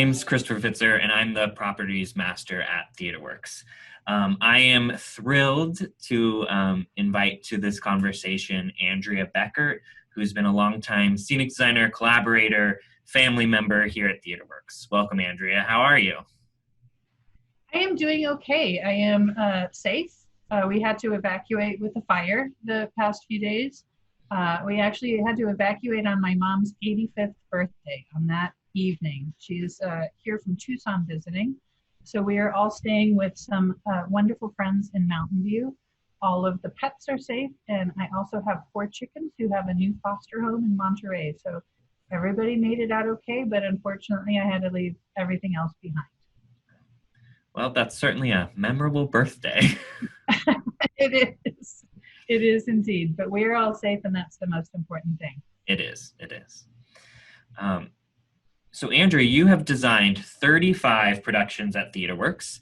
name's Christopher Fitzer, and I'm the properties master at TheatreWorks. I am thrilled to invite to this conversation Andrea Bechert, who's been a longtime scenic designer, collaborator, family member here at TheatreWorks. Welcome, Andrea. How are you? I am doing okay. I am safe. We had to evacuate with a fire the past few days. We actually had to evacuate on my mom's 85th birthday on that evening. She's here from Tucson visiting. So we are all staying with some wonderful friends in Mountain View. All of the pets are safe, and I also have 4 chickens who have a new foster home in Monterey. So everybody made it out okay, but unfortunately I had to leave everything else behind. Well, that's certainly a memorable birthday. It is. It is indeed. But we're all safe, and that's the most important thing. It is. It is. So, Andrea, you have designed 35 productions at TheatreWorks,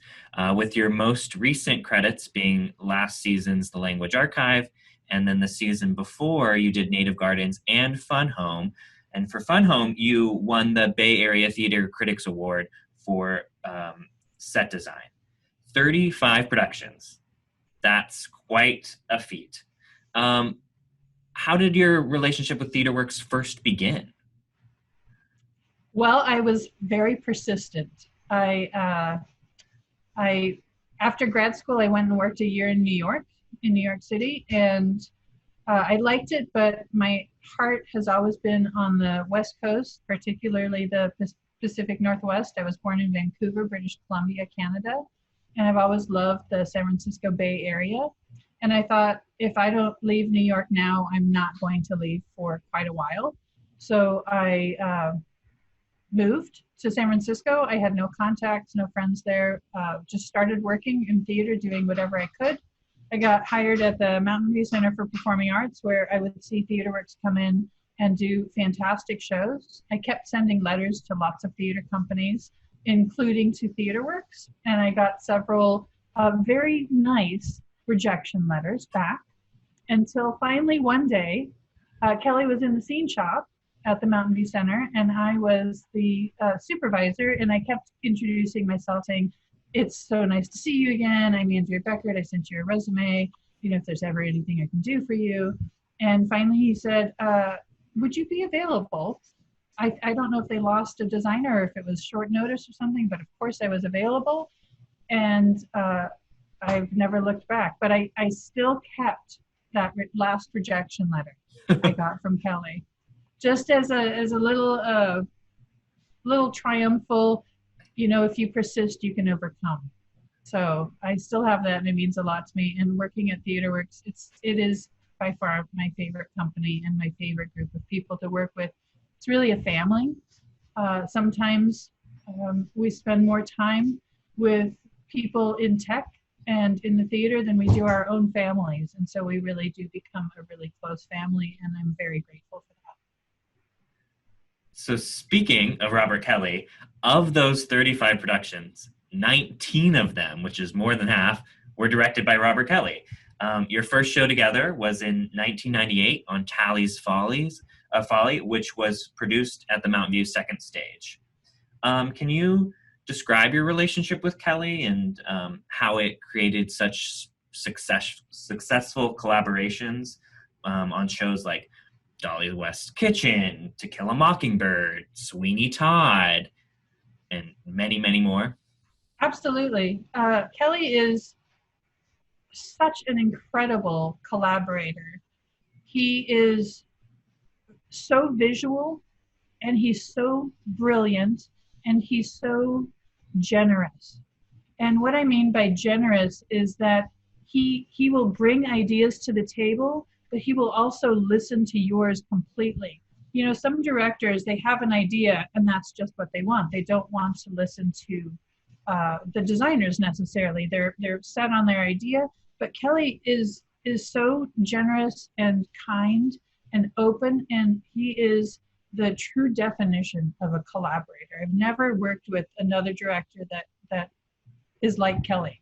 with your most recent credits being last season's The Language Archive, and then the season before you did Native Gardens and Fun Home. And for Fun Home, you won the Bay Area Theater Critics Award for set design. 35 productions. That's quite a feat. How did your relationship with TheatreWorks first begin? Well, I was very persistent. I after grad school, I went and worked a year in New York City, and I liked it, but my heart has always been on the West Coast, particularly the Pacific Northwest. I was born in Vancouver, British Columbia, Canada, and I've always loved the San Francisco Bay Area. And I thought, if I don't leave New York now, I'm not going to leave for quite a while. So I moved to San Francisco. I had no contacts, no friends there, just started working in theater, doing whatever I could. I got hired at the Mountain View Center for Performing Arts, where I would see TheatreWorks come in and do fantastic shows. I kept sending letters to lots of theater companies, including to TheatreWorks, and I got several very nice rejection letters back, until finally one day, Kelly was in the scene shop at the Mountain View Center, and I was the supervisor, and I kept introducing myself, saying, "It's so nice to see you again. I'm Andrea Bechert. I sent you a resume. If there's ever anything I can do for you." And finally he said, "Would you be available?" I don't know if they lost a designer or if it was short notice or something, but of course I was available, and I've never looked back. But I still kept that last rejection letter I got from Kelly, just as a little triumphal, if you persist, you can overcome. So I still have that, and it means a lot to me. And working at TheatreWorks, it is by far my favorite company and my favorite group of people to work with. It's really a family. Sometimes we spend more time with people in tech and in the theater than we do our own families. And so we really do become a really close family, and I'm very grateful for that. So speaking of Robert Kelly, of those 35 productions, 19 of them, which is more than half, were directed by Robert Kelly. Your first show together was in 1998 on Tally's Folly, which was produced at the Mountain View Second Stage. Can you describe your relationship with Kelly and how it created such successful collaborations on shows like Dolly West Kitchen, To Kill a Mockingbird, Sweeney Todd, and many, many more? Absolutely. Kelly is such an incredible collaborator. He is so visual, and he's so brilliant, and he's so generous. And what I mean by generous is that he will bring ideas to the table, but he will also listen to yours completely. Some directors, they have an idea and that's just what they want. They don't want to listen to the designers necessarily. They're set on their idea. But Kelly is so generous and kind and open, and he is the true definition of a collaborator. I've never worked with another director that is like Kelly.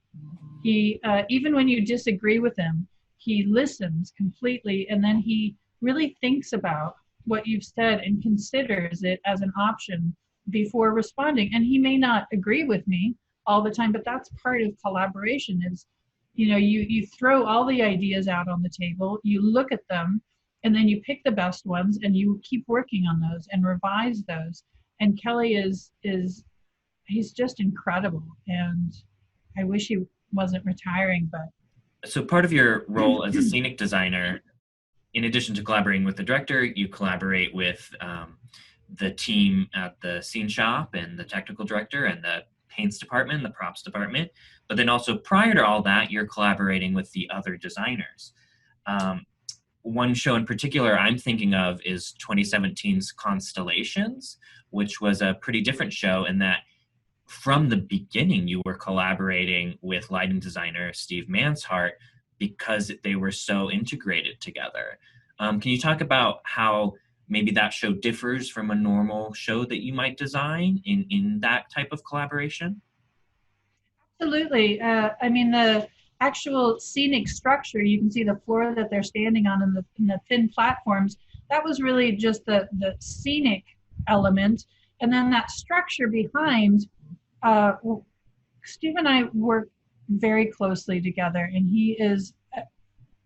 He, even when you disagree with him, he listens completely, and then he really thinks about what you've said and considers it as an option before responding. And he may not agree with me all the time, but that's part of collaboration is, you throw all the ideas out on the table, you look at them, and then you pick the best ones and you keep working on those and revise those. And Kelly is he's just incredible. And I wish he wasn't retiring, but So part of your role as a scenic designer, in addition to collaborating with the director, you collaborate with the team at the scene shop and the technical director and the paints department, the props department. But then also prior to all that, you're collaborating with the other designers. One show in particular I'm thinking of is 2017's Constellations, which was a pretty different show in that from the beginning you were collaborating with lighting designer Steve Manshart because they were so integrated together. Can you talk about how maybe that show differs from a normal show that you might design in that type of collaboration? absolutely. I mean, the actual scenic structure, you can see the floor that they're standing on in the thin platforms. That was really just the scenic element. And then that structure behind, Steve and I work very closely together, and he is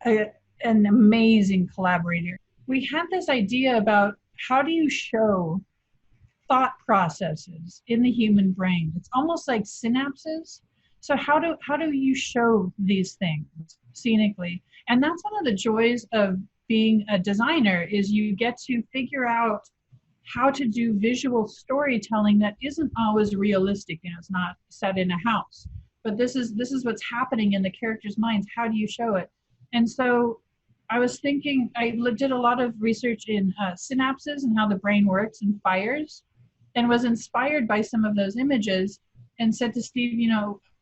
an amazing collaborator. We had this idea about how do you show thought processes in the human brain. It's almost like synapses. So how do you show these things scenically? And that's one of the joys of being a designer is you get to figure out how to do visual storytelling that isn't always realistic. It's not set in a house, but this is what's happening in the characters' minds. How do you show it? And so I was thinking, I did a lot of research in synapses and how the brain works and fires, and was inspired by some of those images and said to Steve,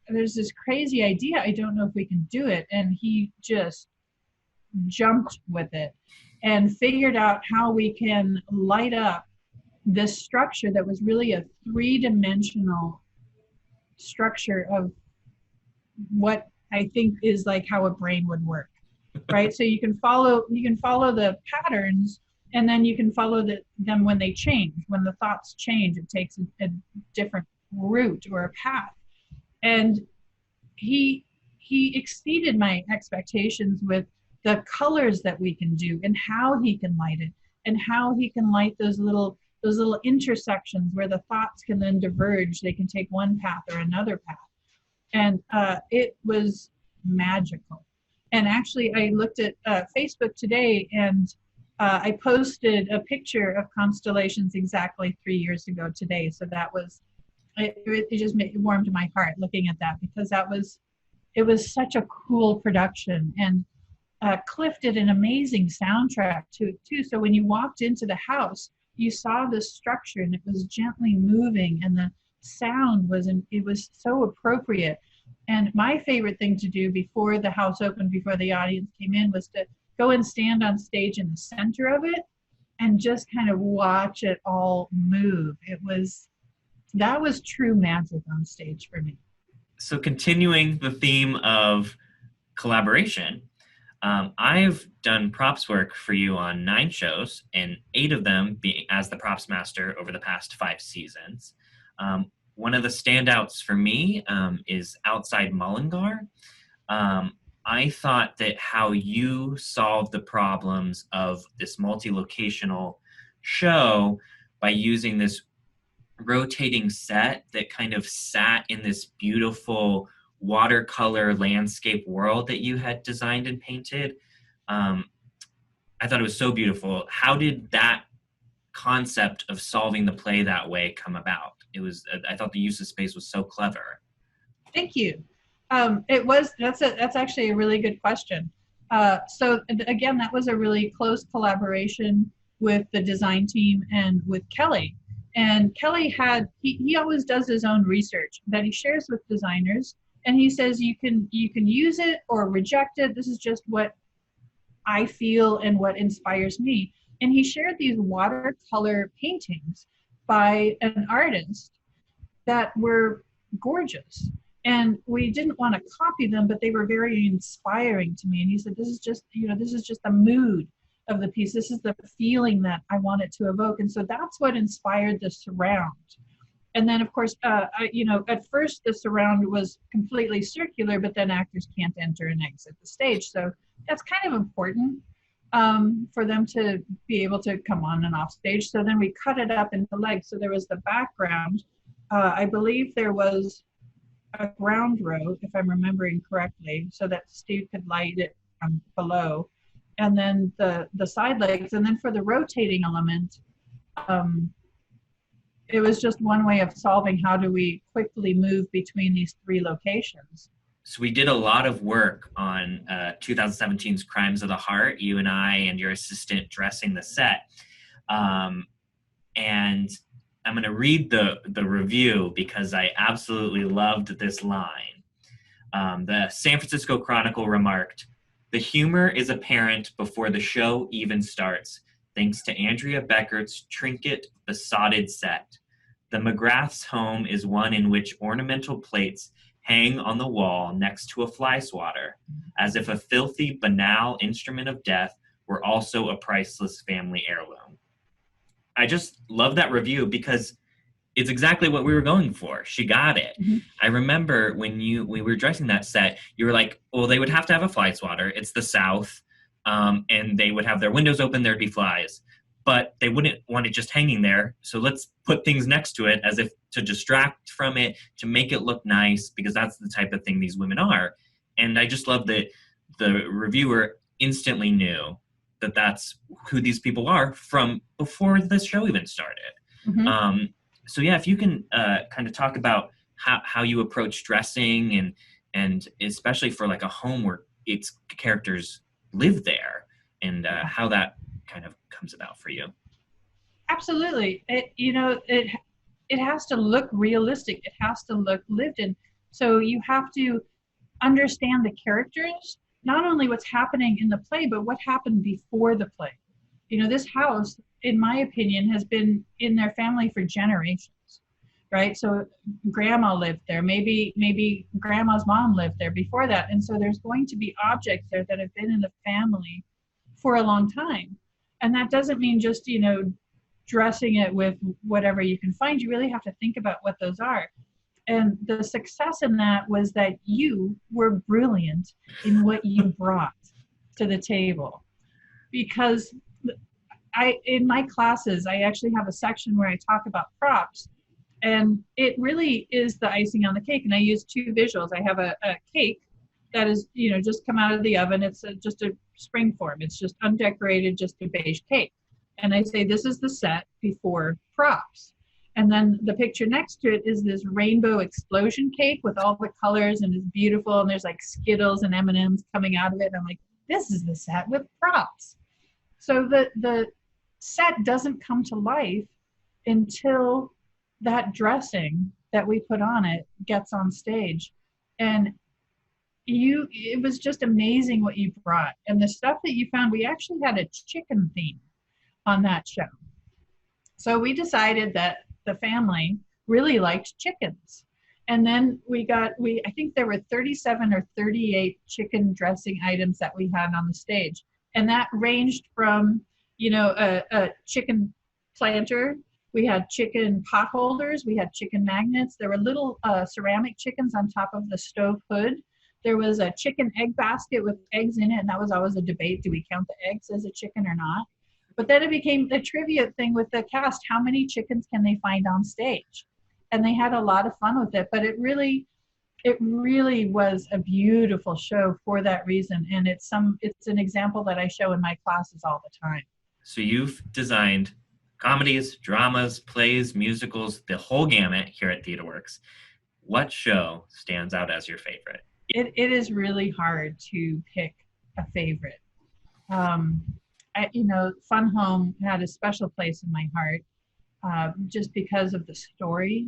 there's this crazy idea. I don't know if we can do it. And he just jumped with it and figured out how we can light up this structure that was really a three-dimensional structure of what I think is like how a brain would work, right? So you can follow the patterns, and then you can follow them when they change. When the thoughts change, it takes a different route or a path. And he exceeded my expectations with the colors that we can do and how he can light it and how he can light those little intersections where the thoughts can then diverge. They can take one path or another path. And it was magical. And actually, I looked at Facebook today, and I posted a picture of Constellations exactly 3 years ago today. So that was, it just warmed my heart looking at that, because it was such a cool production. And Cliff did an amazing soundtrack to it too. So when you walked into the house, you saw the structure and it was gently moving, and the sound it was so appropriate. And my favorite thing to do before the house opened, before the audience came in, was to go and stand on stage in the center of it and just kind of watch it all move. That was true magic on stage for me. So continuing the theme of collaboration, I've done props work for you on 9 shows, and 8 of them being as the props master over the past 5 seasons. One of the standouts for me is Outside Mullingar. I thought that how you solved the problems of this multi-locational show by using this rotating set that kind of sat in this beautiful watercolor landscape world that you had designed and painted. I thought it was so beautiful. How did that concept of solving the play that way come about? I thought the use of space was so clever. Thank you. That's actually a really good question. So again, that was a really close collaboration with the design team and with Kelly. And Kelly he always does his own research that he shares with designers, and he says you can use it or reject it. This is just what I feel and what inspires me. And he shared these watercolor paintings by an artist that were gorgeous. And we didn't want to copy them, but they were very inspiring to me. And he said, this is just the mood of the piece. This is the feeling that I want it to evoke. And so that's what inspired the surround. And then, of course, at first the surround was completely circular, but then actors can't enter and exit the stage. So that's kind of important for them to be able to come on and off stage. So then we cut it up into legs. So there was the background. I believe there was a ground row, if I'm remembering correctly, so that Steve could light it from below. And then the side legs. And then for the rotating element, it was just one way of solving how do we quickly move between these three locations. So we did a lot of work on 2017's Crimes of the Heart, you and I and your assistant dressing the set. And I'm going to read the review because I absolutely loved this line. The San Francisco Chronicle remarked, "The humor is apparent before the show even starts, thanks to Andrea Bechert's trinket, besotted set. The McGrath's home is one in which ornamental plates hang on the wall next to a fly swatter, as if a filthy, banal instrument of death were also a priceless family heirloom." I just love that review because it's exactly what we were going for. She got it. Mm-hmm. I remember when we were dressing that set, you were like, well, they would have to have a fly swatter. It's the South. And they would have their windows open, there'd be flies. But they wouldn't want it just hanging there. So let's put things next to it as if to distract from it, to make it look nice, because that's the type of thing these women are. And I just love that the reviewer instantly knew that that's who these people are from before the show even started. Mm-hmm. So yeah, if you can kind of talk about how you approach dressing and especially for like a home where its characters live there and how that kind of comes about for you. Absolutely. It has to look realistic. It has to look lived in. So you have to understand the characters, not only what's happening in the play, but what happened before the play. This house, in my opinion, has been in their family for generations, right? So grandma lived there, maybe grandma's mom lived there before that. And so there's going to be objects there that have been in the family for a long time. And that doesn't mean just, dressing it with whatever you can find. You really have to think about what those are. And the success in that was that you were brilliant in what you brought to the table. Because in my classes, I actually have a section where I talk about props, and it really is the icing on the cake. And I use two visuals. I have a cake that is, just come out of the oven. It's just a spring form. It's just undecorated, just a beige cake. And I say, this is the set before props. And then the picture next to it is this rainbow explosion cake with all the colors, and it's beautiful. And there's like Skittles and M&Ms coming out of it. And I'm like, this is the set with props. So the set doesn't come to life until that dressing that we put on it gets on stage. And it was just amazing what you brought. And the stuff that you found, we actually had a chicken theme on that show. So we decided that the family really liked chickens. And then I think there were 37 or 38 chicken dressing items that we had on the stage. And that ranged from, a chicken planter. We had chicken pot holders. We had chicken magnets. There were little ceramic chickens on top of the stove hood. There was a chicken egg basket with eggs in it. And that was always a debate. Do we count the eggs as a chicken or not? But then it became the trivia thing with the cast. How many chickens can they find on stage? And they had a lot of fun with it. But it really was a beautiful show for that reason. And it's an example that I show in my classes all the time. So you've designed comedies, dramas, plays, musicals, the whole gamut here at TheatreWorks. What show stands out as your favorite? It is really hard to pick a favorite. Fun Home had a special place in my heart just because of the story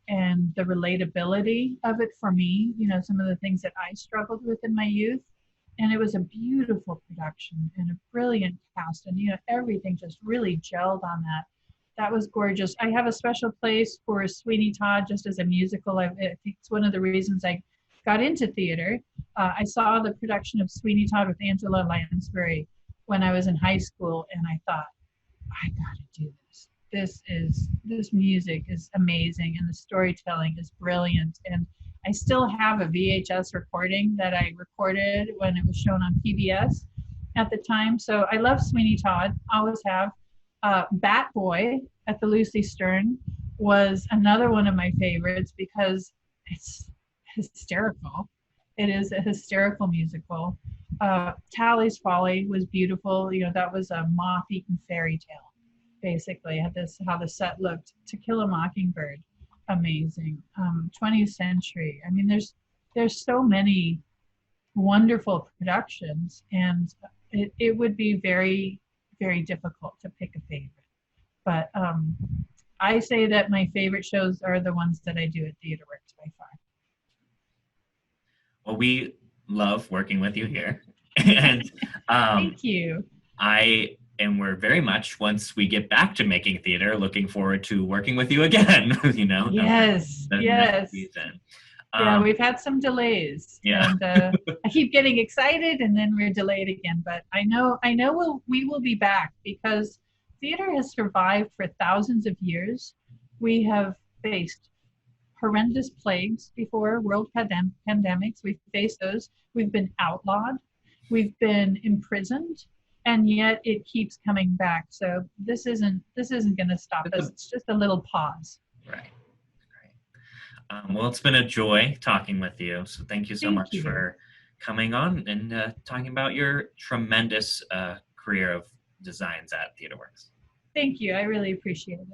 and the relatability of it for me, some of the things that I struggled with in my youth. And it was a beautiful production and a brilliant cast. And, everything just really gelled on that. That was gorgeous. I have a special place for Sweeney Todd just as a musical. I think it's one of the reasons I got into theater. I saw the production of Sweeney Todd with Angela Lansbury when I was in high school, and I thought, I gotta do this. this music is amazing and the storytelling is brilliant. And I still have a VHS recording that I recorded when it was shown on PBS at the time. So I love Sweeney Todd, always have. Bat Boy at the Lucy Stern was another one of my favorites because it's hysterical. It is a hysterical musical. Tally's Folly was beautiful. You know, that was a moth-eaten fairy tale, basically. Had this how the set looked. To Kill a Mockingbird, amazing. 20th Century. I mean, there's so many wonderful productions, and it would be very, very difficult to pick a favorite. But I say that my favorite shows are the ones that I do at TheatreWorks by far. Well, we love working with you here. And Thank you. we're very much, once we get back to making theater, looking forward to working with you again, you know? Yes, the yes. next season. Yeah, we've had some delays. Yeah. And I keep getting excited and then we're delayed again. But I know we will be back because theater has survived for thousands of years. We have faced horrendous plagues before, world pandemics. We've faced those. We've been outlawed. We've been imprisoned. And yet it keeps coming back. So this isn't going to stop us. It's just a little pause. Right. Well, it's been a joy talking with you. So thank you so much for coming on and talking about your tremendous career of designs at TheatreWorks. Thank you. I really appreciate it.